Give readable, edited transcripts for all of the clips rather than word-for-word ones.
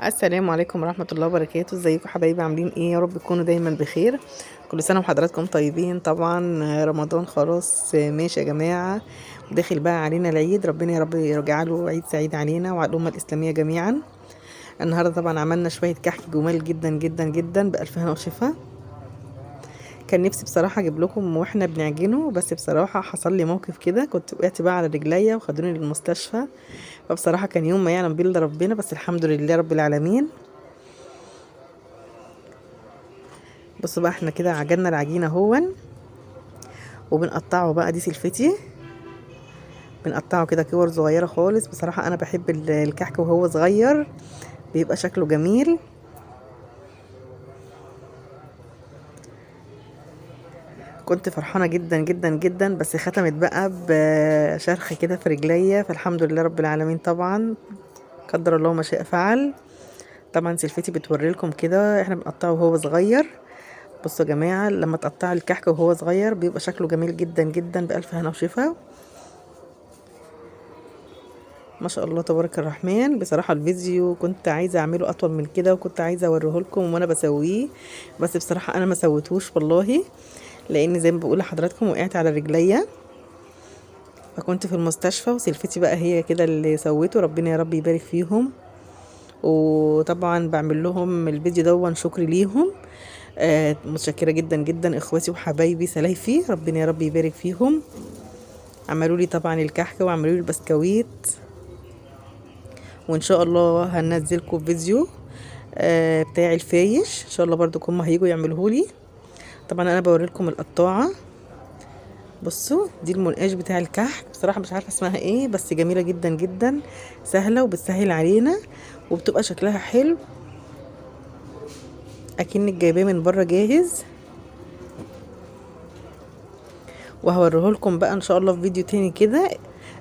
السلام عليكم ورحمة الله وبركاته. ازيكم حبايبي؟ عاملين ايه؟ يا رب تكونوا دايما بخير. كل سنة وحضراتكم طيبين. طبعا رمضان خلاص ماشي يا جماعة، داخل بقى علينا العيد. ربنا يا رب يجعله عيد سعيد علينا وعلى الأمة الإسلامية جميعا. النهاردة طبعا عملنا شوية كحك جمال جدا جدا جدا بألف هنا وشفا. كان نفسي بصراحة اجيب لكم واحنا بنعجنه، بس بصراحة حصل لي موقف كده، كنت وقعت بقى على رجليا وخدوني للمستشفى. فبصراحة كان يوم ما يعلم بيه الا ربنا، بس الحمد لله رب العالمين. بصوا بقى احنا كده عجننا العجينة اهون، وبنقطعه بقى. دي سلفتي، بنقطعه كده كور صغيرة خالص. بصراحة انا بحب الكحك وهو صغير، بيبقى شكله جميل. كنت فرحانة جدا جدا جدا، بس ختمت بقى بشرخ كده في رجليا، فالحمد لله رب العالمين. طبعا قدر الله ما شاء فعل. طبعا سلفتي بتوري لكم كده احنا بنقطعه وهو صغير. بصوا يا جماعة، لما تقطع الكحك وهو صغير بيبقى شكله جميل جدا جدا بألف هنا وشفا. ما شاء الله تبارك الرحمن. بصراحة الفيديو كنت عايزة اعمله اطول من كده، وكنت عايزة اوريه لكم وانا بسويه، بس بصراحة انا ما سويتهوش والله، لان زي ما بقول لحضراتكم وقعت على رجليا، فكنت في المستشفى. وسلفتي بقى هي كده اللي سويته، ربنا يا رب يبارك فيهم. وطبعا بعمل لهم الفيديو ده شكر ليهم. متشكرة جدا جدا اخواتي وحبايبي سلايفي، ربنا يا رب يبارك فيهم. عملوا لي طبعا الكحك وعملوا لي البسكويت، وان شاء الله هنزلكم فيديو بتاع الفايش ان شاء الله برضو هم هيجوا يعملوه لي. طبعا انا بوري لكم القطاعه. بصوا دي المنقاش بتاع الكحك، بصراحه مش عارفه اسمها ايه، بس جميله جدا جدا، سهله وبتسهل علينا، وبتبقى شكلها حلو اكنك جايباه من بره جاهز. وهوريه لكم بقى ان شاء الله في فيديو تاني كده.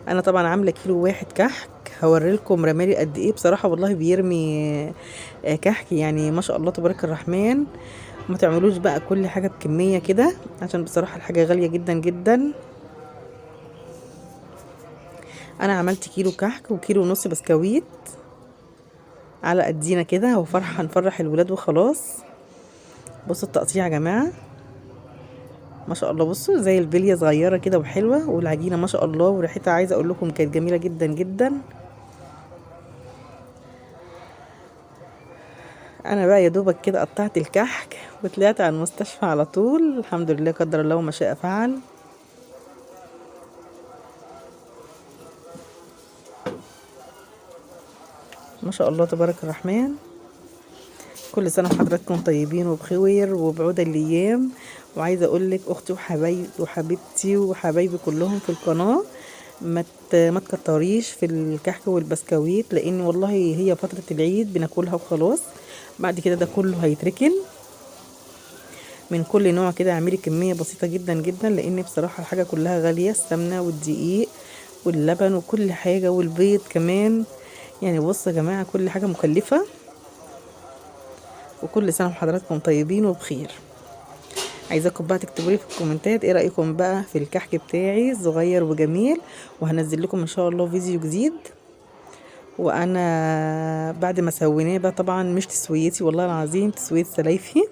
انا طبعا عامله كيلو واحد كحك، هوري لكم رمالي قد ايه. بصراحه والله بيرمي كحك يعني ما شاء الله تبارك الرحمن. ما تعملوش بقى كل حاجه بكميه كده، عشان بصراحه الحاجه غاليه جدا جدا. انا عملت كيلو كحك وكيلو ونص بسكويت على قدينا كده، وفرحه نفرح الولاد وخلاص. بصوا التقطيع يا جماعه، ما شاء الله. بصوا زي البليه صغيره كده وحلوه، والعجينه ما شاء الله وريحتها عايزه اقول لكم كانت جميله جدا جدا. انا بقى يا دوبك كده قطعت الكحك وطلعت على المستشفى على طول، الحمد لله قدر الله ما شاء فعل. ما شاء الله تبارك الرحمن. كل سنه وحضراتكم طيبين وبخير وبعود الايام. وعايزه اقول لك اختي وحبايبي وحبيبتي وحبايبي كلهم في القناه، ما تكتريش في الكحك والبسكويت، لان والله هي فتره العيد بناكلها وخلاص، بعد كده ده كله هيتركن. من كل نوع كده اعملي كميه بسيطه جدا جدا، لان بصراحه الحاجه كلها غاليه، السمنه والدقيق واللبن وكل حاجه والبيض كمان. يعني بصوا يا جماعه كل حاجه مكلفه. وكل سنه وحضراتكم طيبين وبخير. عايزاكم بقى تكتبوا لي في الكومنتات ايه رايكم بقى في الكحك بتاعي صغير وجميل، وهنزل لكم ان شاء الله فيديو جديد. وانا بعد ما سويناه بقى، طبعا مش تسويتي والله العظيم، تسويه سلايفي.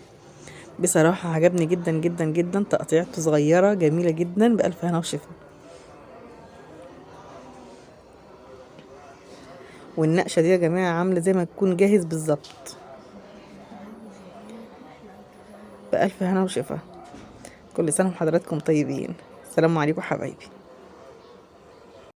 بصراحه عجبني جدا جدا جدا، تقطيعته صغيره جميله جدا بألف هنا وشفا. والنقشه دي يا جماعه عامله زي ما تكون جاهز بالظبط، بألف هنا وشفا. كل سنه وحضراتكم طيبين. السلام عليكم حبايبي.